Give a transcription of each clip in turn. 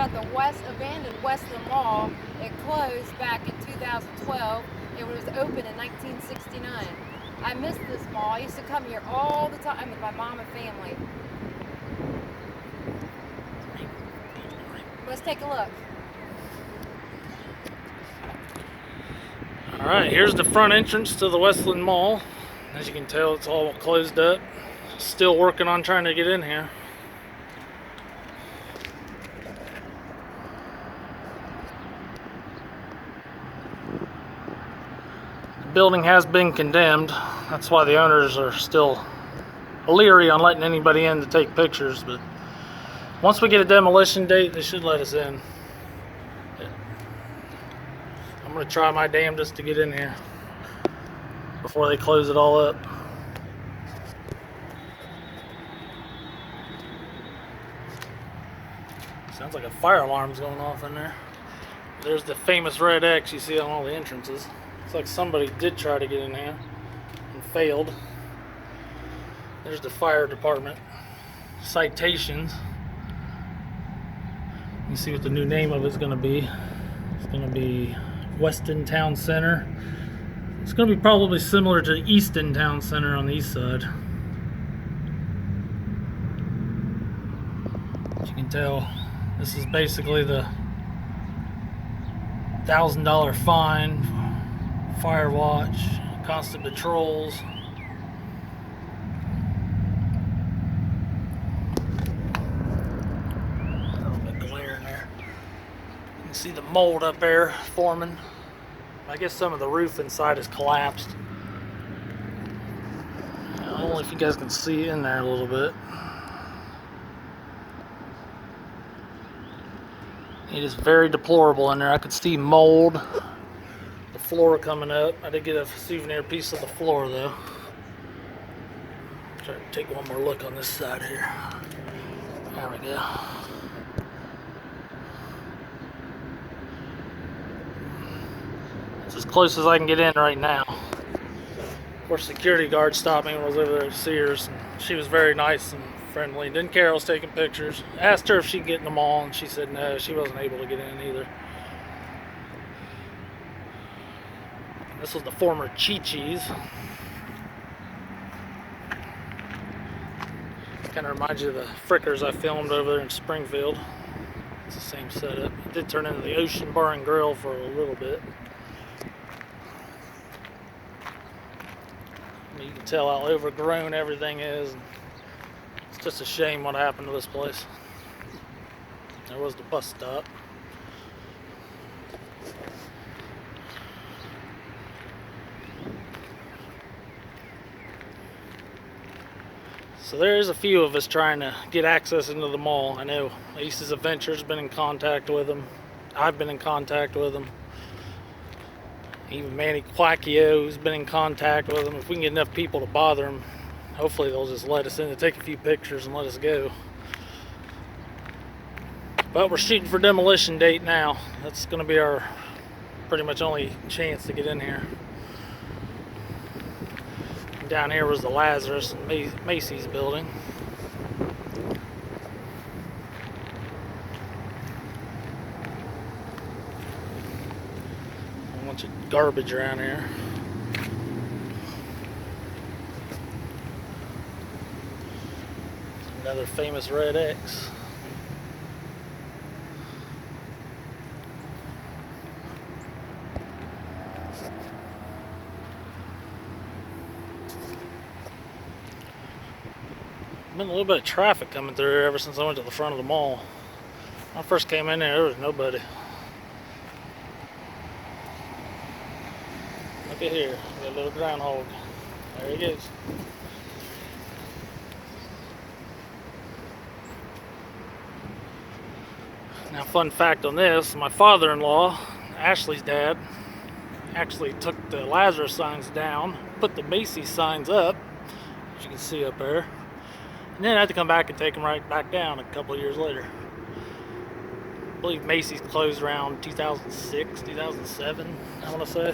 about the abandoned Westland Mall. It closed back in 2012. It was open in 1969. I miss this mall. I used to come here all the time with my mom and family. Let's take a look. Alright, here's the front entrance to the Westland Mall. As you can tell, it's all closed up. Still working on trying to get in here. The building has been condemned. That's why the owners are still leery on letting anybody in to take pictures. But once we get a demolition date, they should let us in. I'm going to try my damnedest to get in here before they close it all up. Sounds like a fire alarm's going off in there. There's the famous red X you see on all the entrances. Looks like somebody did try to get in here and failed. There's the fire department citations. You see what the new name of it's going to be. It's going to be Weston Town Center. It's going to be probably similar to Easton Town Center on the east side. As you can tell, this is basically the $1,000 fine, fire watch, constant patrols. A little bit glare in there. You can see the mold up there forming. I guess some of the roof inside is collapsed. I don't know if you guys can see in there a little bit. It is very deplorable in there. I could see mold, the floor coming up. I did get a souvenir piece of the floor though. Try to take one more look on this side here. There we go. It's as close as I can get in right now. Of course, security guard stopped me when I was over there at Sears. She was very nice and friendly. Didn't care I was taking pictures. Asked her if she could get in the mall, and she said no, she wasn't able to get in either. This was the former Chi-Chi's. Kind of reminds you of the Frickers I filmed over there in Springfield. It's the same setup. It did turn into the Ocean Bar and Grill for a little bit. You can tell how overgrown everything is. It's just a shame what happened to this place. There was the bus stop. So there's a few of us trying to get access into the mall. I know Ace's Adventure's been in contact with them. I've been in contact with them. Even Manny Quacchio's been in contact with them. If we can get enough people to bother them, hopefully they'll just let us in to take a few pictures and let us go. But we're shooting for demolition date now. That's going to be our pretty much only chance to get in here. Down here was the Lazarus and Macy's building. A bunch of garbage around here. Another famous red X. Been a little bit of traffic coming through here ever since I went to the front of the mall. When I first came in there was nobody. Look at here, we got a little groundhog. There he goes. Now, fun fact on this, my father-in-law, Ashley's dad, actually took the Lazarus signs down, put the Macy's signs up, as you can see up there. And then I had to come back and take them right back down a couple of years later. I believe Macy's closed around 2006, 2007, I want to say.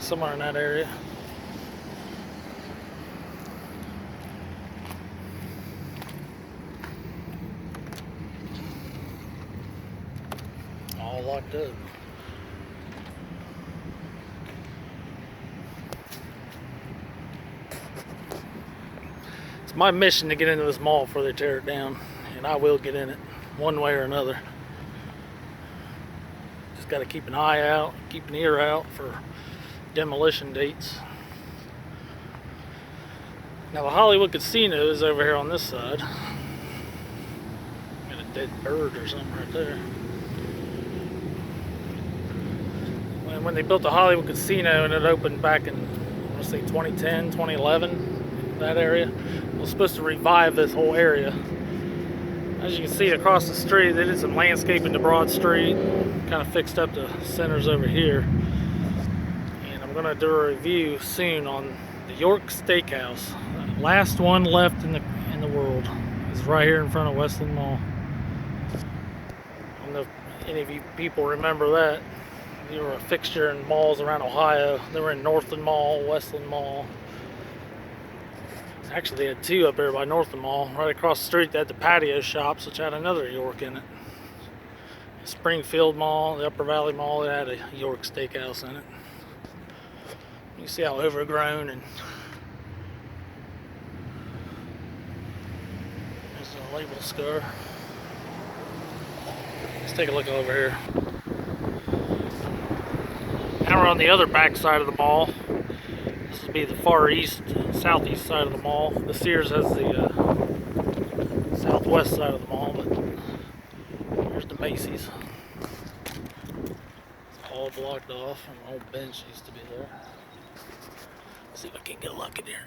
Somewhere in that area. all locked up. It's my mission to get into this mall before they tear it down, and I will get in it one way or another. Just got to keep an eye out, keep an ear out for demolition dates. Now the Hollywood Casino is over here on this side. Got a dead bird or something right there. When they built the Hollywood Casino and it opened back in, I want to say 2010, 2011, that area, it was supposed to revive this whole area. As you can see across the street, they did some landscaping to Broad Street, kind of fixed up the centers over here. And I'm going to do a review soon on the York Steakhouse. Last one left in the world. It's right here in front of Westland Mall. I don't know if any of you people remember that. They were a fixture in malls around Ohio. They were in Northland Mall, Westland Mall. Actually, they had two up there by Northland Mall. Right across the street, they had the patio shops, which had another York in it. Springfield Mall, the Upper Valley Mall, it had a York Steakhouse in it. You see how overgrown, and there's a label scar. Let's take a look over here. Now we're on the other back side of the mall. This would be the far east, southeast side of the mall. The Sears has the southwest side of the mall, but here's the Macy's. It's all blocked off. An old bench used to be there. Let's see if I can get a look in here.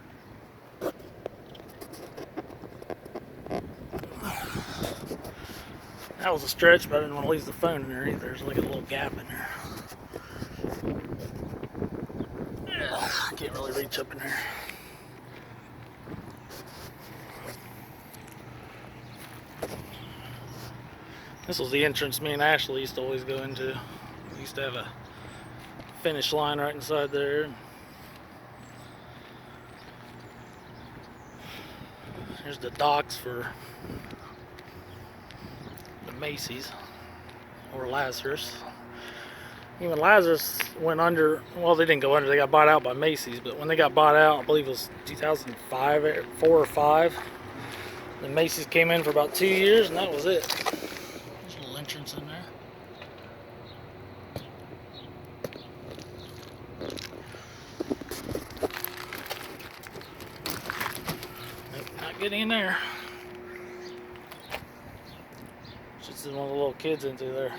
That was a stretch, but I didn't want to leave the phone in there either. There's like a little gap in there. I can't really reach up in there. This was the entrance me and Ashley used to always go into. We used to have a finish line right inside there. Here's the docks for the Macy's or Lazarus. Even Lazarus went under, well, they didn't go under, they got bought out by Macy's, but when they got bought out, I believe it was 2005, 4 or 5, the Macy's came in for about 2 years, and that was it. There's a little entrance in there. Nope, not getting in there. Just one of the little kids into there.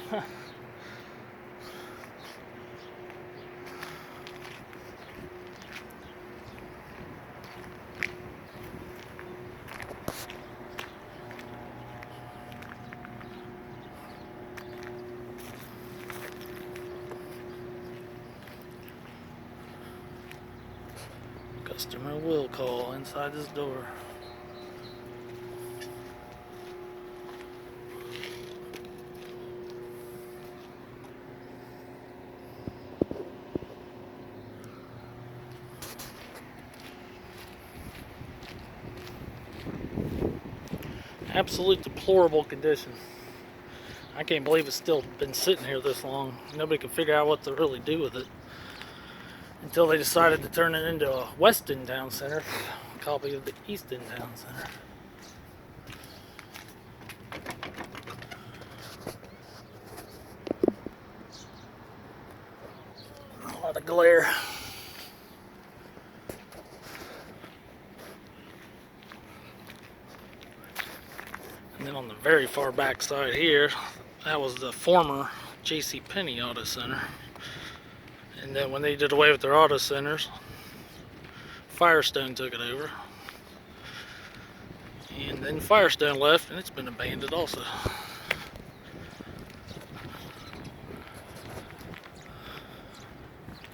Customer will call inside this door. Absolute deplorable condition. I can't believe it's still been sitting here this long. Nobody can figure out what to really do with it until they decided to turn it into a Weston Town Center, a copy of the Easton Town Center. A lot of glare. And then on the very far back side here, that was the former JCPenney Auto Center. And then when they did away with their auto centers, Firestone took it over. And then Firestone left, and it's been abandoned also.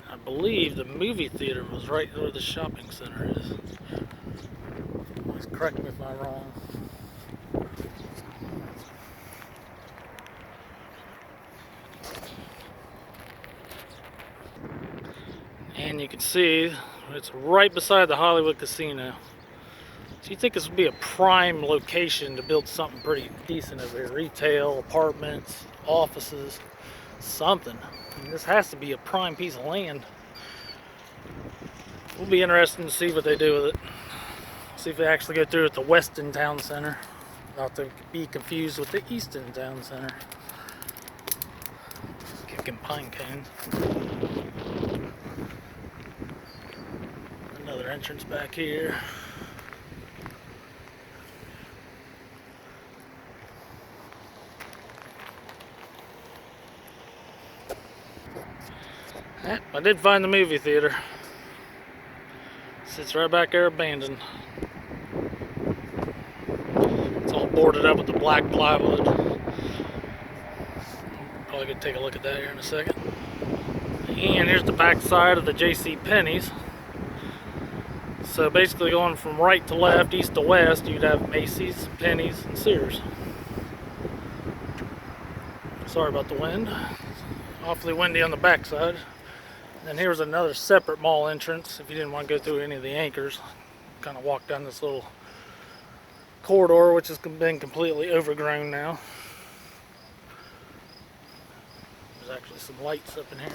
I believe the movie theater was right where the shopping center is. Please correct me if I'm wrong. And you can see it's right beside the Hollywood Casino. So you think this would be a prime location to build something pretty decent over here. Retail, apartments, offices. something. I mean, this has to be a prime piece of land. Will be interesting to see what they do with it. See if they actually go through at the Weston Town Center. Not to be confused with the Easton Town Center. Kicking pine cones. Another entrance back here. Yep, I did find the movie theater. Sits right back there abandoned. It's all boarded up with the black plywood. Probably gonna take a look at that here in a second. And here's the back side of the J.C. Penney's. So basically going from right to left, east to west, you'd have Macy's, Penney's, and Sears. Sorry about the wind. Awfully windy on the back side. And here's another separate mall entrance if you didn't want to go through any of the anchors. Kind of walk down this little corridor, which has been completely overgrown now. There's actually some lights up in here.